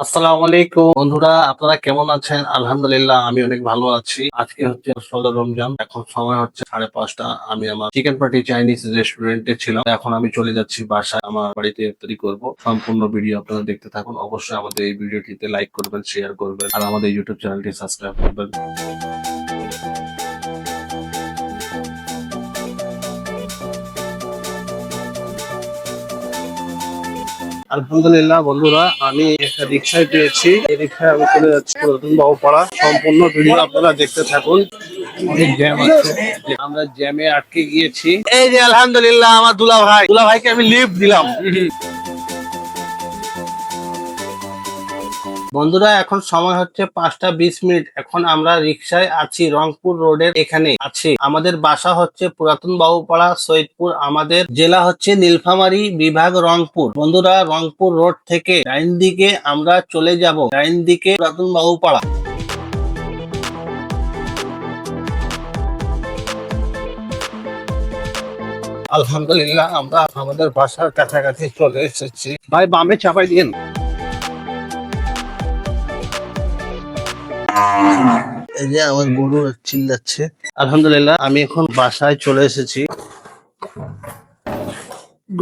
আসসালামু আলাইকুম বন্ধুরা, আপনারা কেমন আছেন? আলহামদুলিল্লাহ আমি অনেক ভালো আছি। আজকে হচ্ছে ১৬ রমজান, এখন সময় হচ্ছে ৫:৩০। আমি আমার চিকেন পার্টি চাইনিজ রেস্টুরেন্টে ছিলাম। এখন আমি চলে যাচ্ছি বাসায়, আমার বাড়িতে ইফতারি করব। সম্পূর্ণ ভিডিও আপনারা দেখতে থাকুন। অবশ্যই আমাদের এই ভিডিওটিতে লাইক করবেন, শেয়ার করবেন আর আমাদের ইউটিউব চ্যানেলটি সাবস্ক্রাইব করবেন। আলহামদুলিল্লাহ বন্ধুরা, আমি একটা রিক্সায় পেয়েছি। এই রিক্সায় আমি চলে যাচ্ছি নতুন বাবুপাড়া। সম্পূর্ণ ভিডিও আপনারা দেখতে থাকুন। অনেক জ্যাম আছে, আমরা জ্যামে আটকে গিয়েছি। এই যে আলহামদুলিল্লাহ আমার দুলা ভাইকে আমি লিফট দিলাম। বন্ধুরা, এখন সময় হচ্ছে ৫:২০। এখন আমরা রিক্সায় আছি, রংপুর রোডের এখানে আছি। আমাদের বাসা হচ্ছে পুরাতন বাবুপাড়া, সৈয়দপুর। আমাদের জেলা হচ্ছে নীলফামারী, বিভাগ রংপুর। বন্ধুরা, রংপুর রোড থেকে ডাইন দিকে আমরা চলে যাব, ডাইন দিকে পুরাতন বাবুপাড়া। আলহামদুলিল্লাহ আমরা আমাদের বাসার কাছাকাছি চলে এসেছি। ভাই বামে চাপাই দিন। এই যে আমার গরু চিল্লাচ্ছে। আলহামদুলিল্লাহ আমি এখন বাসায় চলে এসেছি।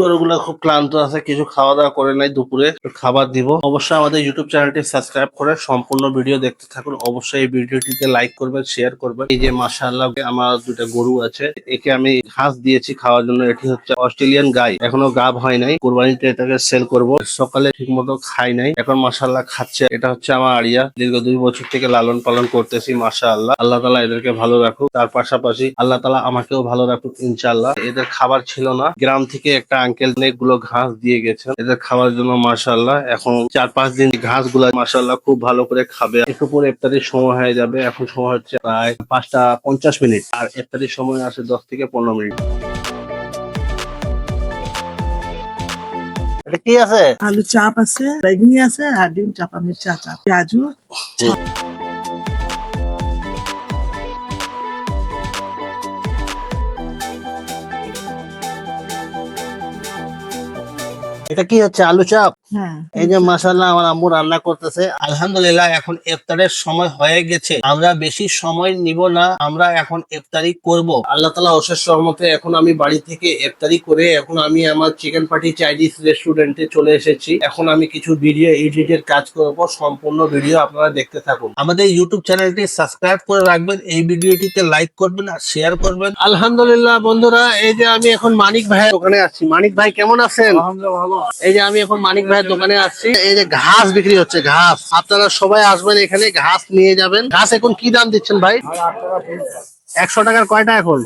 গরুগুলা খুব ক্লান্ত আছে, কিছু খাওয়া দাওয়া করে নাই দুপুরে, খাবার দিব। অবশ্যই আমাদের ইউটিউব চ্যানেলটি সাবস্ক্রাইব করে সম্পূর্ণ ভিডিও দেখতে থাকুন। অবশ্যই এই ভিডিওটিতে লাইক করবেন, শেয়ার করবেন। এই যে মাশাআল্লাহ আমার দুটা গরু আছে, একে আমি ঘাস দিয়েছি খাওয়ার জন্য। এটি হচ্ছে অস্ট্রেলিয়ান গাই, এখনো গাব হয় নাই। কুরবানিতে এটাকে সেল করব। সকালে ঠিক মতো খাই নাই, এখন মাশাআল্লাহ খাচ্ছে। এটা হচ্ছে আমার আড়িয়া, দীর্ঘ 2 বছর থেকে লালন পালন করতেছি। মাশাআল্লাহ, আল্লাহ তাআলা এদেরকে ভালো রাখুক, তার পাশাপাশি আল্লাহ তাআলা আমাকেও ভালো রাখুক ইনশাআল্লাহ। এদের খাবার ছিল না, গ্রাম থেকে একটা আঙ্কেল অনেকগুলো ঘাস দিয়ে গেছেন এদের খাওয়ার জন্য। মাশাআল্লাহ এখন ৪-৫ দিন ঘাস গুলা মাশাআল্লাহ খুব ভালো করে খাবে। একটু পরে ইফতারির সময় হয়ে যাবে। এখন সময় হচ্ছে প্রায় ৫:৫০, আর ইফতারির সময় আছে ১০ থেকে ১৫ মিনিট। এটা কি আছে? আলু চাপ আছে, বেগুনি আছে, আর ডিম চাপা, মির্চা চাপ, পেঁয়াজু। এটা কি হচ্ছে? আলু চাপ। হ্যাঁ, এই যে মাশাআল্লাহ আমার আম্মু রান্না করতেছে। আলহামদুলিল্লাহ এখন ইফতারের সময় হয়ে গেছে, আমরা বেশি সময় নিব না, আমরা এখন ইফতারি করব। আল্লাহ তাআলা অশেষ রহমতে এখন আমি বাড়ি থেকে ইফতারি করে এখন আমি আমার চিকেন পার্টি চাইনিজ রেস্টুরেন্টে চলে এসেছি। এখন আমি কিছু ভিডিও এডিটের কাজ করব। সম্পূর্ণ ভিডিও আপনারা দেখতে থাকুন। আমাদের ইউটিউব চ্যানেলটি সাবস্ক্রাইব করে রাখবেন, এই ভিডিওটিতে লাইক করবেন আর শেয়ার করবেন। আলহামদুলিল্লাহ বন্ধুরা, এই যে আমি এখন মানিক ভাইয়ের দোকানে আছি। মানিক ভাই কেমন আছেন? আলহামদুলিল্লাহ ভালো। এই যে আমি এখন মানিক ভাইয়ের দোকানে আসছি। এই যে ঘাস বিক্রি হচ্ছে, ঘাস। আপনারা সবাই আসবেন এখানে, ঘাস নিয়ে যাবেন। ঘাস এখন কি দাম দিচ্ছেন ভাই? ১০০ টাকার কয়টা এখন?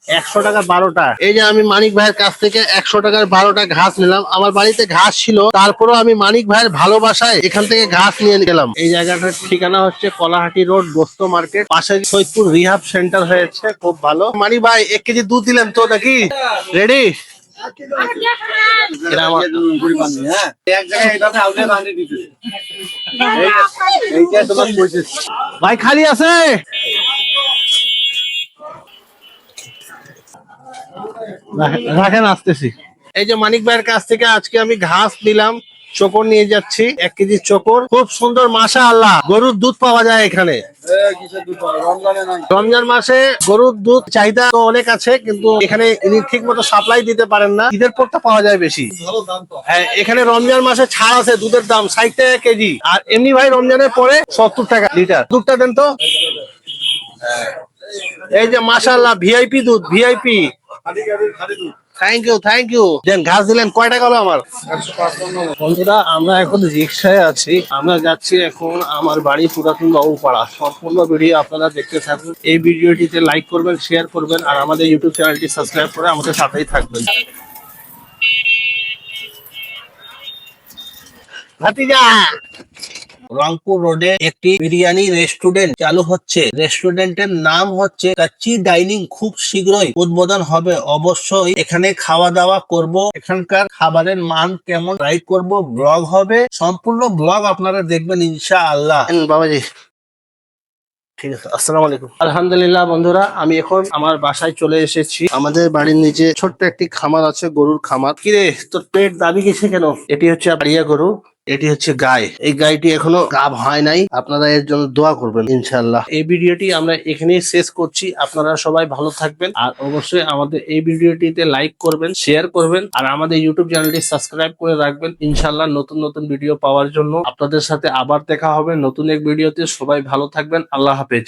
১০০ টাকা ১২টা। এই যে আমি মানিক ভাইয়ের কাছ থেকে ১০০ টাকার ১২টা ঘাস নিলাম। আমার বাড়িতে ঘাস ছিল, তারপরেও আমি মানিক ভাইয়ের ভালোবাসায় এখান থেকে ঘাস নিয়ে গেলাম। এই জায়গাটার ঠিকানা হচ্ছে কলাহাটি রোড, গোস্ত মার্কেট, পাশে সৈয়দপুর রিহাব সেন্টার হয়েছে, খুব ভালো। মানিক ভাই ১ কেজি দুধ দিলেন তো নাকি? রেডি? ভাই খালি আছে? রাখেন, আসতেছি। এই যে মানিক ভাইয়ের কাছ থেকে আজকে আমি ঘাস নিলাম, চোকর নিয়ে যাচ্ছি। ১ কেজি চোকর, খুব সুন্দর মাশাআল্লাহ। গরুর দুধ পাওয়া যায় এখানে। রমজান মাসে গরুর দুধ চাহিদা তো অনেক আছে, কিন্তু এখানে ইনি ঠিক মতো সাপ্লাই দিতে পারেন না। ঈদের পরটা পাওয়া যায় বেশি। হ্যাঁ, এখানে রমজান মাসে ছাড় আছে, দুধের দাম ৬০ টাকা কেজি। আর এমনি ভাই রমজানের পরে ৭০ টাকা লিটার। দুধটা দেন তো। এই যে মাশাআল্লাহ ভিআইপি দুধ, ভিআইপি। Thank you. দেন ঘাস দিলেন, কয় টাকা হলো আমার? বন্ধুরা, আমরা এখন রিক্সায় আছি, আমরা যাচ্ছি এখন আমার বাড়ি পুরাতন বাবুপাড়া। সম্পূর্ণ ভিডিও আপনারা দেখতে থাকুন। এই ভিডিওটিতে লাইক করবেন, শেয়ার করবেন আর আমাদের ইউটিউব চ্যানেলটি সাবস্ক্রাইব করে আমাদের সাথেই থাকবেন। ভাতিজা, রংপুর রোডে একটি বিরিয়ানি রেস্টুরেন্ট চালু হচ্ছে। রেস্টুরেন্টের নাম হচ্ছে কাচ্চি ডাইনিং। খুব শীঘ্রই উদ্বোধন হবে। অবশ্যই এখানে খাওয়া দাওয়া করব। এখানকার খাবারের মান কেমন ট্রাই করব, ব্লগ হবে। সম্পূর্ণ ব্লগ আপনারা দেখবেন ইনশাআল্লাহ। বাবাজি ঠিক আছে, আসসালামু আলাইকুম। আলহামদুলিল্লাহ বন্ধুরা, আমি এখন আমার বাসায় চলে এসেছি। আমাদের বাড়ির নিচে ছোট্ট একটি খামার আছে, গরুর খামার। কিরে তোর পেট দাবি কিসে কেন? এটি হচ্ছে আড়িয়া গরু। এটি হচ্ছে গায়ে, এই গাইটি এখনো গাব হয় নাই, আপনারা এর জন্য দোয়া করবেন ইনশাল্লাহ। এই ভিডিওটি আমরা এখানেই শেষ করছি, আপনারা সবাই ভালো থাকবেন আর অবশ্যই আমাদের এই ভিডিওটিতে লাইক করবেন, শেয়ার করবেন আর আমাদের ইউটিউব চ্যানেলটি সাবস্ক্রাইব করে রাখবেন ইনশাল্লাহ। নতুন নতুন ভিডিও পাওয়ার জন্য আপনাদের সাথে আবার দেখা হবে নতুন এক ভিডিওতে। সবাই ভালো থাকবেন, আল্লাহ হাফেজ।